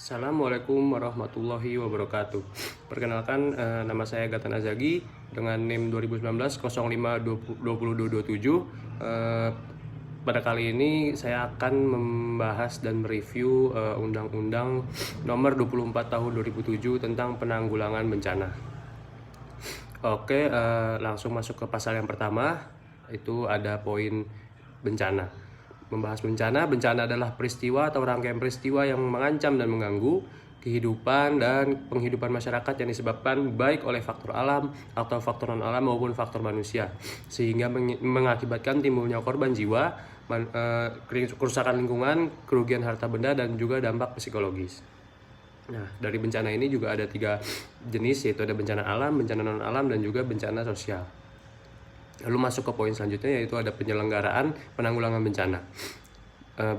Assalamualaikum warahmatullahi wabarakatuh. Perkenalkan, nama saya Gatan Azagi dengan NIM 2019-05-202227. Pada kali ini saya akan membahas dan mereview Undang-Undang Nomor 24 Tahun 2007 tentang penanggulangan bencana. Oke, langsung masuk ke pasal yang pertama, itu ada poin bencana. Membahas bencana adalah peristiwa atau rangkaian peristiwa yang mengancam dan mengganggu kehidupan dan penghidupan masyarakat yang disebabkan baik oleh faktor alam atau faktor non-alam maupun faktor manusia, sehingga mengakibatkan timbulnya korban jiwa, kerusakan lingkungan, kerugian harta benda, dan juga dampak psikologis. Nah, dari bencana ini juga ada 3 jenis, yaitu ada bencana alam, bencana non-alam, dan juga bencana sosial. Lalu masuk ke poin selanjutnya, yaitu ada penyelenggaraan penanggulangan bencana.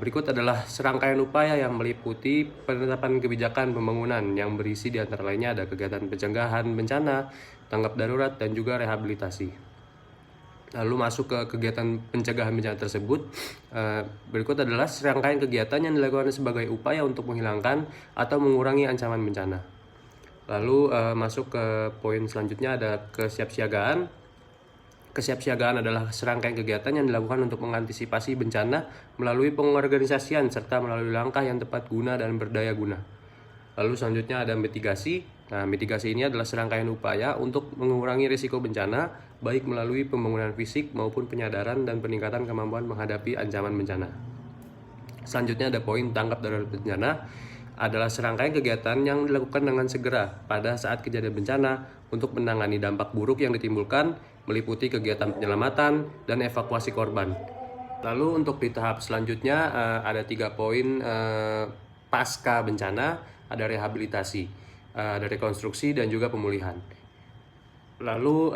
Berikut adalah serangkaian upaya yang meliputi penetapan kebijakan pembangunan yang berisi di antara lainnya ada kegiatan pencegahan bencana, tanggap darurat, dan juga rehabilitasi. Lalu masuk ke kegiatan pencegahan bencana tersebut, berikut adalah serangkaian kegiatan yang dilakukan sebagai upaya untuk menghilangkan atau mengurangi ancaman bencana. Lalu masuk ke poin selanjutnya, ada kesiapsiagaan. Kesiapsiagaan adalah serangkaian kegiatan yang dilakukan untuk mengantisipasi bencana melalui pengorganisasian serta melalui langkah yang tepat guna dan berdaya guna. Lalu selanjutnya ada mitigasi. Nah, mitigasi ini adalah serangkaian upaya untuk mengurangi risiko bencana, baik melalui pembangunan fisik maupun penyadaran dan peningkatan kemampuan menghadapi ancaman bencana. Selanjutnya ada poin tanggap darurat bencana, adalah serangkaian kegiatan yang dilakukan dengan segera pada saat kejadian bencana untuk menangani dampak buruk yang ditimbulkan, meliputi kegiatan penyelamatan dan evakuasi korban. Lalu untuk di tahap selanjutnya ada 3 poin pasca bencana, ada rehabilitasi, ada rekonstruksi, dan juga pemulihan. Lalu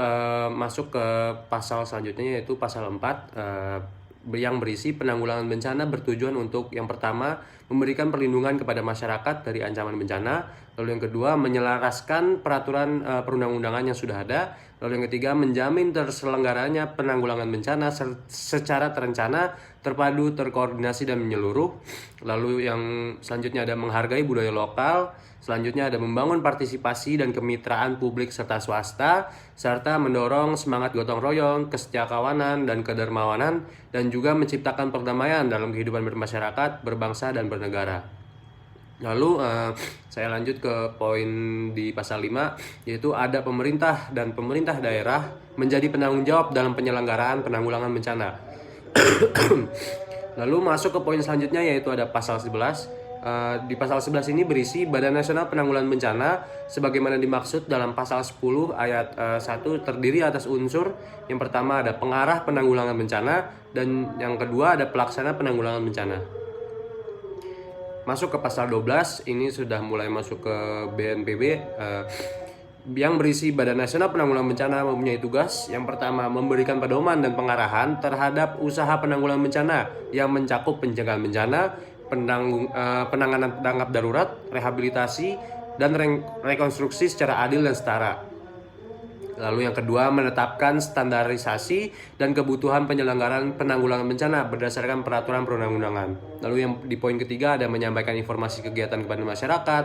masuk ke pasal selanjutnya, yaitu pasal 4 yang berisi penanggulangan bencana bertujuan untuk yang pertama memberikan perlindungan kepada masyarakat dari ancaman bencana, lalu yang kedua menyelaraskan peraturan perundang-undangan yang sudah ada, lalu yang ketiga menjamin terselenggaranya penanggulangan bencana secara terencana, terpadu, terkoordinasi, dan menyeluruh. Lalu yang selanjutnya ada menghargai budaya lokal. Selanjutnya ada membangun partisipasi dan kemitraan publik serta swasta, serta mendorong semangat gotong royong, kesetiakawanan, dan kedermawanan, dan juga menciptakan perdamaian dalam kehidupan bermasyarakat, berbangsa, dan bernegara. Lalu saya lanjut ke poin di pasal 5, yaitu ada pemerintah dan pemerintah daerah menjadi penanggung jawab dalam penyelenggaraan penanggulangan bencana. Lalu masuk ke poin selanjutnya, yaitu ada pasal 11. Di pasal 11 ini berisi Badan Nasional Penanggulangan Bencana sebagaimana dimaksud dalam pasal 10 ayat 1 terdiri atas unsur yang pertama ada pengarah penanggulangan bencana, dan yang kedua ada pelaksana penanggulangan bencana. Masuk ke pasal 12, ini sudah mulai masuk ke BNPB yang berisi Badan Nasional Penanggulangan Bencana mempunyai tugas yang pertama memberikan pedoman dan pengarahan terhadap usaha penanggulangan bencana yang mencakup pencegahan bencana, penanganan tanggap darurat, rehabilitasi, dan rekonstruksi secara adil dan setara. Lalu yang kedua menetapkan standarisasi dan kebutuhan penyelenggaraan penanggulangan bencana berdasarkan peraturan perundang-undangan. Lalu yang di poin ketiga ada menyampaikan informasi kegiatan kepada masyarakat.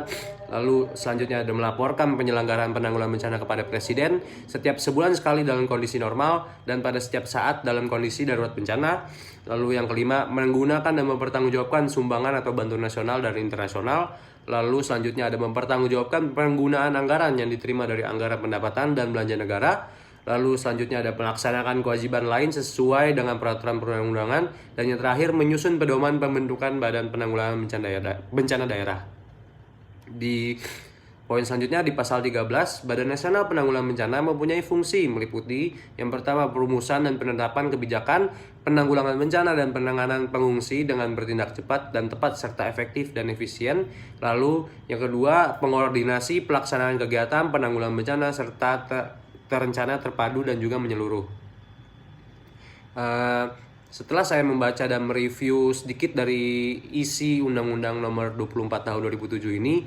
Lalu selanjutnya ada melaporkan penyelenggaraan penanggulangan bencana kepada Presiden setiap sebulan sekali dalam kondisi normal dan pada setiap saat dalam kondisi darurat bencana. Lalu yang kelima menggunakan dan mempertanggungjawabkan sumbangan atau bantuan nasional dan internasional. Lalu selanjutnya ada mempertanggungjawabkan penggunaan anggaran yang diterima dari anggaran pendapatan dan belanja negara. Lalu selanjutnya ada melaksanakan kewajiban lain sesuai dengan peraturan perundang-undangan. Dan yang terakhir menyusun pedoman pembentukan Badan Penanggulangan Bencana Daerah. Di poin selanjutnya di pasal 13, Badan Nasional Penanggulangan Bencana mempunyai fungsi meliputi yang pertama perumusan dan penetapan kebijakan penanggulangan bencana dan penanganan pengungsi dengan bertindak cepat dan tepat serta efektif dan efisien. Lalu yang kedua pengordinasi pelaksanaan kegiatan penanggulangan bencana serta terencana, terpadu, dan juga menyeluruh. Setelah saya membaca dan mereview sedikit dari isi Undang-Undang Nomor 24 Tahun 2007 ini,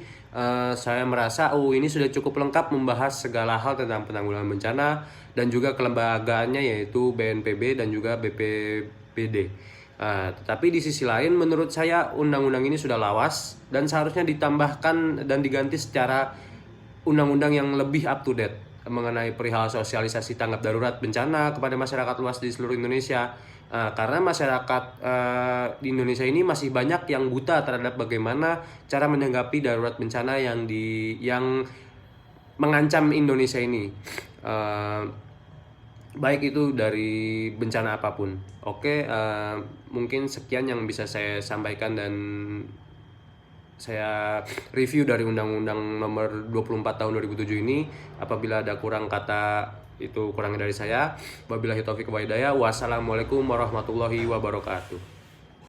saya merasa ini sudah cukup lengkap membahas segala hal tentang penanggulangan bencana dan juga kelembagaannya, yaitu BNPB dan juga BPBD. Tetapi di sisi lain menurut saya undang-undang ini sudah lawas dan seharusnya ditambahkan dan diganti secara undang-undang yang lebih up to date mengenai perihal sosialisasi tanggap darurat bencana kepada masyarakat luas di seluruh Indonesia. Karena masyarakat di Indonesia ini masih banyak yang buta terhadap bagaimana cara menanggapi darurat bencana yang mengancam Indonesia ini. Baik itu dari bencana apapun. Oke, mungkin sekian yang bisa saya sampaikan dan saya review dari Undang-Undang Nomor 24 Tahun 2007 ini. Apabila ada kurang kata, itu kurangnya dari saya. Wabillahi taufiq wal hidayah. Wassalamualaikum warahmatullahi wabarakatuh.